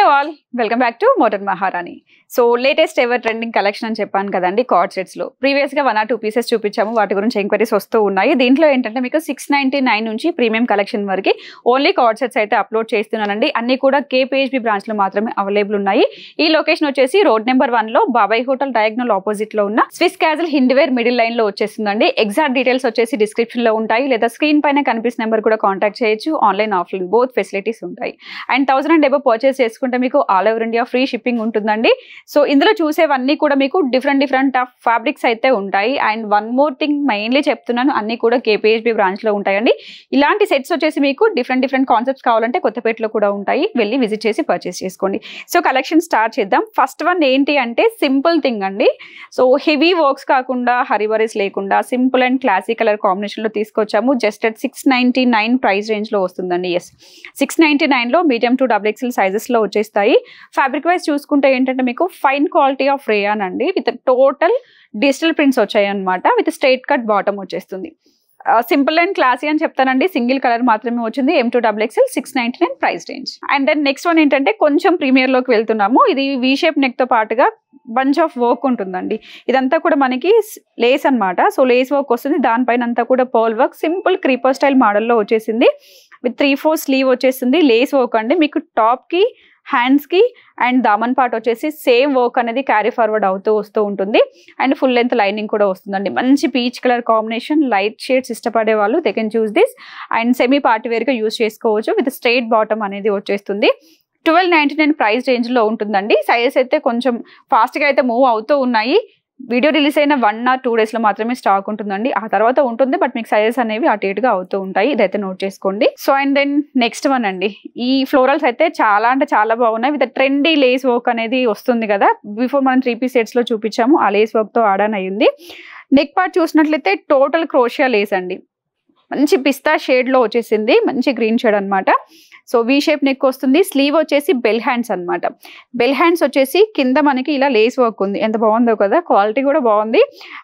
All welcome back to modern Maharani. So latest ever trending collection అని చెప్పాను కదండి card sets లో. ప్రీవియస్ గా 1 or 2 పీసెస్ చూపించాము, వాటి గురించి ఎంక్వైరీస్ వస్తూ ఉన్నాయి. దీంట్లో ఏంటంటే మీకు 699 నుంచి ప్రీమియం కలెక్షన్ వరకు ఓన్లీ కార్డ్ సెట్స్ అయితే అప్లోడ్ చేస్తున్నానండి. అన్ని కూడా KPHB బ్రాంచ్ లో మాత్రమే అవైలబుల్ ఉన్నాయి. ఈ లొకేషన్ వచ్చేసి రోడ్ నెంబర్ 1 లో బాబాయ్ హోటల్ డయాగ్నల్ ఆపోజిట్ లో ఉన్న Swiss castle Hindware middle line లో వచ్చేస్తుందండి. ఎగ్జాక్ట్ డీటెయిల్స్ వచ్చేసి డిస్క్రిప్షన్ లో ఉంటాయి, లేదా స్క్రీన్ పైన కనిపిస్తున్న నెంబర్ కూడా కాంటాక్ట్ చేయొచ్చు. ఆన్లైన్ ఆఫ్లైన్ బోత్ ఫెసిలిటీస్ ఉంటాయి. అండ్ 1000 and above పర్చేస్ చేసుకుంటే మీకు all over India free shipping ఉంటుందండి. సో ఇందులో చూసేవన్నీ కూడా మీకు డిఫరెంట్ ఆఫ్ ఫ్యాబ్రిక్స్ అయితే ఉంటాయి. And one more thing mainly చెప్తున్నాను, అన్ని కూడా KPHB బ్రాంచ్ లో ఉంటాయండి. ఇలాంటి సెట్స్ వచ్చేసి మీకు డిఫరెంట్ కాన్సెప్ట్స్ కావాలంటే కొత్తపేటలో కూడా ఉంటాయి, వెళ్ళి విజిట్ చేసి పర్చేస్ చేసుకోండి. సో కలెక్షన్ స్టార్ట్ చేద్దాం. ఫస్ట్ వన్ ఏంటి అంటే సింపుల్ థింగ్ అండి. సో హెవీ వర్క్స్ కాకుండా, హరివరీస్ లేకుండా simple and classic colour combination లో తీసుకొచ్చాము. జస్ట్ అట్ 699 ప్రైస్ రేంజ్ లో వస్తుందండి. ఎస్, 699 లో మీడియం టు XXL సైజెస్ లో వచ్చేస్తాయి. ఫ్యాబ్రిక్ వైజ్ చూసుకుంటే ఏంటంటే మీకు ఫైన్ క్వాలిటీ ఆఫ్ రేయాన్ అండి, విత్ టోటల్ డిజిటల్ ప్రింట్స్ వచ్చాయి అనమాట. విత్ స్ట్రైట్ కట్ బాటమ్ వచ్చేస్తుంది. సింపుల్ అండ్ క్లాసీ అని చెప్తానండి. సింగిల్ కలర్ మాత్రమే వచ్చింది. M2 XXL 699 price range. And then next one ఏంటంటే కొంచెం ప్రీమియర్ లోకి వెళ్తున్నాము. ఇది వి షేప్ నెక్ తో పాటుగా బంచ్ ఆఫ్ వర్క్ ఉంటుందండి. ఇదంతా కూడా మనకి లేస్ అనమాట. సో లేస్ వర్క్ వస్తుంది, దానిపైన అంతా కూడా pearl work simple creeper style మోడల్లో వచ్చేసింది. విత్ 3/4 స్లీవ్ వచ్చేసింది. లేస్ వర్క్ అండి. మీకు టాప్ కి, హ్యాండ్స్ కి అండ్ దామన్ పార్ట్ వచ్చేసి సేమ్ వర్క్ అనేది క్యారీ ఫార్వర్డ్ అవుతూ వస్తూ ఉంటుంది. అండ్ ఫుల్ లెంత్ లైనింగ్ కూడా వస్తుందండి. మంచి peach colour combination. Light shades ఇష్టపడే వాళ్ళు they can choose this. And semi party wear గా యూస్ చేసుకోవచ్చు. విత్ స్ట్రైట్ బాటమ్ అనేది వచ్చేస్తుంది. 1299 ప్రైస్ రేంజ్ లో ఉంటుందండి. సైజెస్ అయితే కొంచెం ఫాస్ట్ గా అయితే మూవ్ అవుతూ ఉన్నాయి. వీడియో రిలీజ్ అయిన 1 or 2 days లో మాత్రమే స్టాక్ ఉంటుందండి. ఆ తర్వాత ఉంటుంది, బట్ మీకు సైజెస్ అనేవి అటు ఇటుగా అవుతూ ఉంటాయి. ఇదైతే నోట్ చేసుకోండి. So and then next one అండి. ఈ ఫ్లోరల్స్ అయితే చాలా అంటే చాలా బాగున్నాయి. విత్ ట్రెండీ లేస్ వర్క్ అనేది వస్తుంది కదా. బిఫోర్ మనం 3 piece సెట్స్ లో చూపించాము, ఆ లేస్ వర్క్ తో ఆడాన్ అయ్యింది. నెక్ పార్ట్ చూసినట్లయితే టోటల్ క్రోషియా లేస్ అండి. మంచి పిస్తా షేడ్ లో వచ్చేసింది. మంచి గ్రీన్ షేడ్ అనమాట. సో వి షేప్ నెక్ వస్తుంది. స్లీవ్ వచ్చేసి బెల్ హ్యాండ్స్ అనమాట. బెల్ హ్యాండ్స్ వచ్చేసి కింద మనకి ఇలా లేస్ వర్క్ ఉంది. ఎంత బాగుందో కదా, క్వాలిటీ కూడా బాగుంది.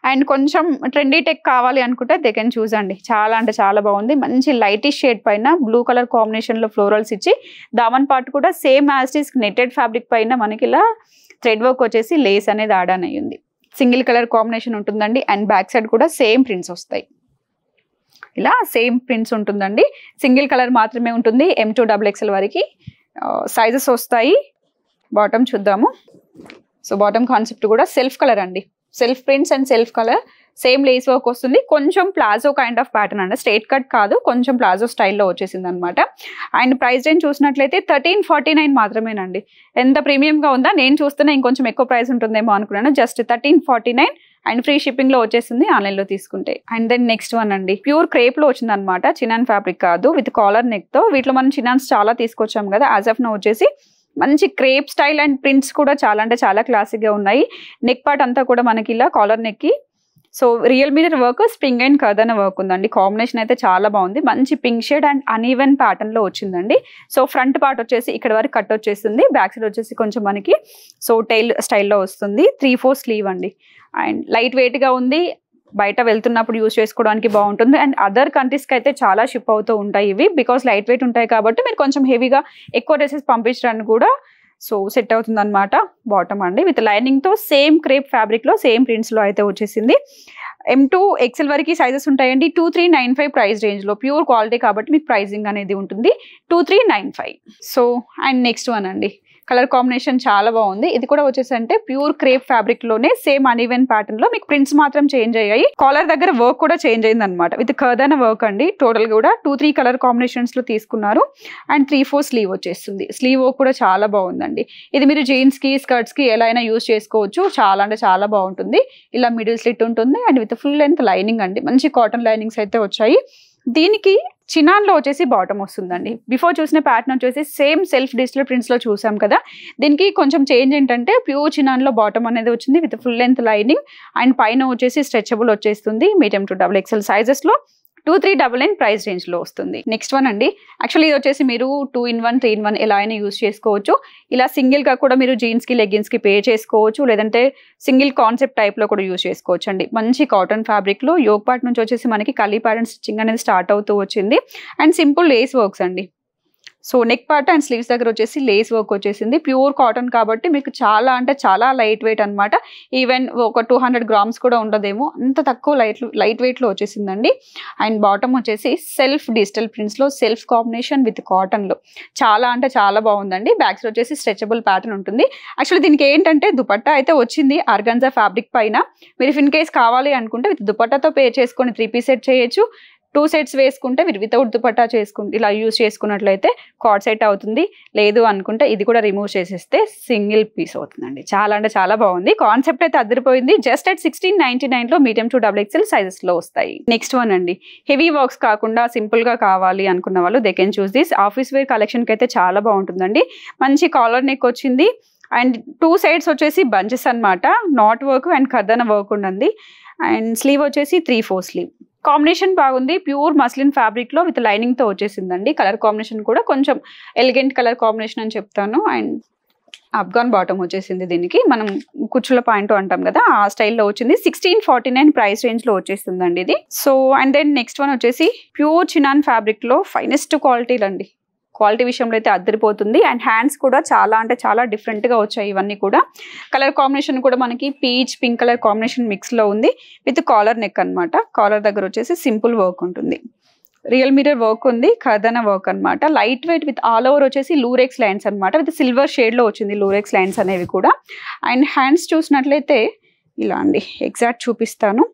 అండ్ కొంచెం ట్రెండీ టెక్ కావాలి అనుకుంటే దే కెన్ చూస్ అండి. చాలా అంటే చాలా బాగుంది. మంచి లైటిష్ షేడ్ పైన బ్లూ కలర్ కాంబినేషన్ లో ఫ్లోరల్స్ ఇచ్చి, దామన్ పార్ట్ కూడా same as it is netted fabric పైన మనకి ఇలా థ్రెడ్ వర్క్ వచ్చేసి లేస్ అనేది ఆడాన్ అయ్యింది. సింగిల్ కలర్ కాంబినేషన్ ఉంటుందండి. అండ్ బ్యాక్ సైడ్ కూడా సేమ్ ప్రింట్స్ వస్తాయి. ఇలా సేమ్ ప్రింట్స్ ఉంటుందండి. సింగిల్ కలర్ మాత్రమే ఉంటుంది. M2 XXL వరకు సైజెస్ వస్తాయి. బాటమ్ చూద్దాము. సో బాటమ్ కాన్సెప్ట్ కూడా సెల్ఫ్ కలర్ అండి. Self prints and self colour. Same lace work వస్తుంది. కొంచెం ప్లాజో కైండ్ ఆఫ్ ప్యాటర్న్ అండి. స్ట్రైట్ కట్ కాదు, కొంచెం ప్లాజో స్టైల్లో వచ్చేసింది అనమాట. అండ్ ప్రైస్ రేంజ్ చూసినట్లయితే 1349 మాత్రమేనండి. ఎంత ప్రీమియంగా ఉందా, నేను చూస్తున్నా ఇంకొంచెం ఎక్కువ ప్రైస్ ఉంటుందేమో అనుకున్నాను. జస్ట్ 1349 అండ్ ఫ్రీ షిప్పింగ్ లో వచ్చేసింది ఆన్లైన్ లో తీసుకుంటే. అండ్ దెన్ నెక్స్ట్ వన్ అండి. ప్యూర్ క్రేప్ లో వచ్చింది అనమాట. చినాన్ ఫ్యాబ్రిక్ కాదు, విత్ కాలర్ నెక్ తో. వీటిలో మనం చినాన్స్ చాలా తీసుకొచ్చాం కదా. యాజ్ ఆఫ్ నౌ వచ్చేసి మంచి క్రేప్ స్టైల్ అండ్ ప్రింట్స్ కూడా చాలా అంటే చాలా క్లాసిక్ గా ఉన్నాయి. నెక్ పార్ట్ అంతా కూడా మనకి ఇలా కాలర్ నెక్ కి so real meter work, spring and కర్దన వర్క్ ఉందండి. కాంబినేషన్ అయితే చాలా బాగుంది. మంచి pink shade and uneven pattern లో వచ్చిందండి. సో ఫ్రంట్ పార్ట్ వచ్చేసి ఇక్కడ వరకు కట్ వచ్చేస్తుంది. బ్యాక్ సైడ్ వచ్చేసి కొంచెం మనకి సో టైల్ స్టైల్లో వస్తుంది. 3/4 స్లీవ్ అండి. అండ్ లైట్ వెయిట్ గా ఉంది. బయట వెళ్తున్నప్పుడు యూజ్ చేసుకోవడానికి బాగుంటుంది. అండ్ అదర్ కంట్రీస్కి అయితే చాలా షిప్ అవుతూ ఉంటాయి ఇవి, బికాస్ లైట్ వెయిట్ ఉంటాయి కాబట్టి మీరు కొంచెం హెవీగా ఎక్కువ డ్రెస్సెస్ పంపించడానికి కూడా సో సెట్ అవుతుంది అనమాట. బాటమ్ అండి విత్ లైనింగ్ తో సేమ్ క్రేప్ ఫ్యాబ్రిక్ లో సేమ్ ప్రింట్స్ లో అయితే వచ్చేసింది. M2 XL వరకు సైజెస్ ఉంటాయండి. 2395 ప్రైస్ రేంజ్ లో. ప్యూర్ క్వాలిటీ కాబట్టి మీకు ప్రైజింగ్ అనేది ఉంటుంది 2395. సో అండ్ నెక్స్ట్ వన్ అండి. కలర్ కాంబినేషన్ చాలా బాగుంది. ఇది కూడా వచ్చేసి అంటే ప్యూర్ క్రేప్ ఫ్యాబ్రిక్ లోనే సేమ్ అన్ఈవెన్ ప్యాటర్న్ లో మీకు ప్రింట్స్ మాత్రం చేంజ్ అయ్యాయి. కాలర్ దగ్గర వర్క్ కూడా చేంజ్ అయింది అనమాట. విత్ కర్దన వర్క్ అండి. టోటల్ కూడా 2-3 కలర్ కాంబినేషన్స్ లో తీసుకున్నారు. అండ్ 3/4 స్లీవ్ వచ్చేస్తుంది. స్లీవ్ వర్క్ కూడా చాలా బాగుందండి. ఇది మీరు జీన్స్ కి, స్కర్ట్స్ కి ఎలా అయినా యూజ్ చేసుకోవచ్చు. చాలా అంటే చాలా బాగుంటుంది. ఇలా మిడిల్ స్లిట్ ఉంటుంది. And with full length lining అండి. మంచి కాటన్ లైనింగ్స్ అయితే వచ్చాయి. దీనికి చినాన్ లో వచ్చేసి బాటమ్ వస్తుందండి. బిఫోర్ చూసిన ప్యాటర్న్ వచ్చేసి సేమ్ సెల్ఫ్ డిజిటల్ ప్రింట్స్ లో చూసాం కదా. దీనికి కొంచెం చేంజ్ ఏంటంటే ప్యూర్ చినాన్ లో బాటమ్ అనేది వచ్చింది with full length lining. And పైన వచ్చేసి స్ట్రెచబుల్ వచ్చేస్తుంది. మీడియం టు XXL సైజెస్ లో 2399 ప్రైస్ రేంజ్ లో వస్తుంది. నెక్స్ట్ వన్ అండి. యాక్చువల్లీ ఇది వచ్చేసి మీరు 2-in-1 3-in-1 ఎలా అయినా యూజ్ చేసుకోవచ్చు. ఇలా సింగిల్ గా కూడా మీరు జీన్స్ కి, లెగ్గిన్స్ కి పే చేసుకోవచ్చు. లేదంటే సింగిల్ కాన్సెప్ట్ టైప్ లో కూడా యూజ్ చేసుకోవచ్చు అండి. మంచి కాటన్ ఫ్యాబ్రిక్ లో యోగ్ పార్ట్ నుంచి వచ్చేసి మనకి కలీ ప్యాటర్న్ స్టిచ్చింగ్ అనేది స్టార్ట్ అవుతూ వచ్చింది. అండ్ సింపుల్ లేస్ వర్క్స్ అండి. So neck part and sleeves దగ్గర వచ్చేసి లేస్ వర్క్ వచ్చేసింది. ప్యూర్ కాటన్ కాబట్టి మీకు చాలా అంటే చాలా లైట్ వెయిట్ అనమాట. ఈవెన్ ఒక 200 grams కూడా ఉండదేమో, అంత తక్కువ లైట్ వెయిట్లో వచ్చేసిందండి. అండ్ బాటమ్ వచ్చేసి సెల్ఫ్ డిజిటల్ ప్రింట్స్లో సెల్ఫ్ కాంబినేషన్ విత్ కాటన్లో చాలా అంటే చాలా బాగుందండి. బ్యాక్ సైడ్ వచ్చేసి స్ట్రెచబుల్ ప్యాటర్న్ ఉంటుంది. యాక్చువల్లీ దీనికి ఏంటంటే దుపట్టా అయితే వచ్చింది ఆర్గాన్జా ఫ్యాబ్రిక్ పైన. మీరు ఇన్ కేస్ కావాలి అనుకుంటే విత్ దుపట్టాతో పే చేసుకొని 3-piece సెట్ చేయొచ్చు. 2 sets వేసుకుంటే వితౌట్ దుపట్టా చేసుకుంటే ఇలా యూజ్ చేసుకున్నట్లయితే కార్డ్ సెట్ అవుతుంది. లేదు అనుకుంటే ఇది కూడా రిమూవ్ చేసేస్తే సింగిల్ పీస్ అవుతుందండి. చాలా అంటే చాలా బాగుంది. కాన్సెప్ట్ అయితే అదిరిపోయింది. జస్ట్ అట్ 1699లో మీడియం టు XXL సైజెస్లో వస్తాయి. నెక్స్ట్ వన్ అండి, హెవీ వర్క్స్ కాకుండా సింపుల్గా కావాలి అనుకున్న వాళ్ళు they can choose this. Office wear కలెక్షన్కి అయితే చాలా బాగుంటుందండి. మంచి కాలర్ నెక్ వచ్చింది అండ్ 2 sides వచ్చేసి బంచెస్ అనమాట. నాట్ వర్క్ అండ్ కర్దన వర్క్ ఉండండి. అండ్ స్లీవ్ వచ్చేసి 3/4 స్లీవ్. కాంబినేషన్ బాగుంది. ప్యూర్ మస్లిన్ ఫ్యాబ్రిక్లో విత్ లైనింగ్తో వచ్చేసిందండి. కలర్ కాంబినేషన్ కూడా కొంచెం ఎలిగెంట్ కలర్ కాంబినేషన్ అని చెప్తాను. అండ్ అఫ్ఘాన్ బాటమ్ వచ్చేసింది. దీనికి మనం కుచ్చుల పాయింట్ అంటాం కదా, ఆ స్టైల్లో వచ్చింది. 1649 ప్రైస్ రేంజ్లో వచ్చేస్తుందండి ఇది. So and then next one వచ్చేసి ప్యూర్ చినాన్ ఫ్యాబ్రిక్లో ఫైనెస్ట్ క్వాలిటీలు అండి. క్వాలిటీ విషయంలో అయితే అద్దరిపోతుంది. అండ్ హ్యాండ్స్ కూడా చాలా అంటే చాలా డిఫరెంట్గా వచ్చాయి. ఇవన్నీ కూడా కలర్ కాంబినేషన్ కూడా మనకి పీచ్ పింక్ కలర్ కాంబినేషన్ మిక్స్లో ఉంది విత్ కాలర్ నెక్ అనమాట. కాలర్ దగ్గర వచ్చేసి సింపుల్ వర్క్ ఉంటుంది. రియల్ మిర్రర్ వర్క్ ఉంది, ఖర్దన వర్క్ అనమాట. Light weight with all over వచ్చేసి లూరెక్స్ లైన్స్ అనమాట. విత్ సిల్వర్ షేడ్లో వచ్చింది లూరెక్స్ లైన్స్ అనేవి కూడా. అండ్ హ్యాండ్స్ చూసినట్లయితే ఇలా అండి, ఎగ్జాక్ట్ చూపిస్తాను,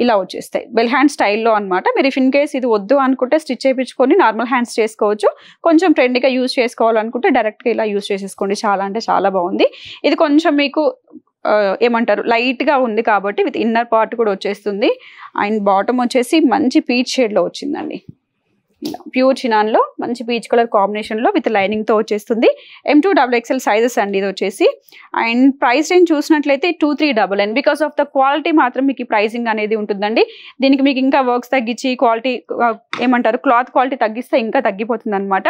ఇలా వచ్చేస్తాయి బెల్ హ్యాండ్ స్టైల్లో అనమాట. మీరు ఇన్ కేస్ ఇది వద్దు అనుకుంటే స్టిచ్ చేయించుకొని నార్మల్ హ్యాండ్స్ చేసుకోవచ్చు. కొంచెం ట్రెండీగా యూజ్ చేసుకోవాలనుకుంటే డైరెక్ట్గా ఇలా యూజ్ చేసేసుకోండి. చాలా అంటే చాలా బాగుంది. ఇది కొంచెం మీకు ఏమంటారు లైట్గా ఉంది కాబట్టి విత్ ఇన్నర్ పార్ట్ కూడా వచ్చేస్తుంది. అండ్ బాటమ్ వచ్చేసి మంచి పీచ్ షేడ్లో వచ్చిందండి. ప్యూర్ చినాన్లో మంచి పీచ్ కలర్ కాంబినేషన్లో విత్ లైనింగ్తో వచ్చేస్తుంది. M2 XXL సైజెస్ అండి ఇది వచ్చేసి. అండ్ ప్రైస్ రేంజ్ చూసినట్లయితే 2399. బికాస్ ఆఫ్ ద క్వాలిటీ మాత్రం మీకు ఈ ప్రైసింగ్ అనేది ఉంటుందండి. దీనికి మీకు ఇంకా వర్క్స్ తగ్గించి క్వాలిటీ ఏమంటారు క్లాత్ క్వాలిటీ తగ్గిస్తే ఇంకా తగ్గిపోతుంది అనమాట.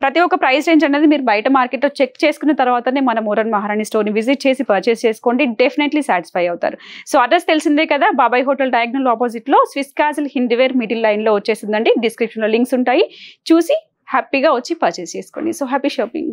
ప్రతి ఒక్క ప్రైస్ రేంజ్ అనేది మీరు బయట మార్కెట్లో చెక్ చేసుకున్న తర్వాతనే మన మోడర్న్ మహారాణి స్టోర్ని విజిట్ చేసి పర్చేస్ చేసుకోండి. డెఫినెట్లీ సాటిస్ఫై అవుతారు. సో అడ్రస్ తెలిసిందే కదా, బాబాయ్ హోటల్ డయాగ్నల్ ఆపోజిట్లో స్విస్ క్యాసిల్ హిందీవేర్ మిడిల్ లైన్లో వచ్చేసిందండి. డిస్క్రిప్షన్లో లింక్స్ ఉంటాయి, చూసి హ్యాపీగా వచ్చి పర్చేస్ చేసుకోండి. So happy shopping.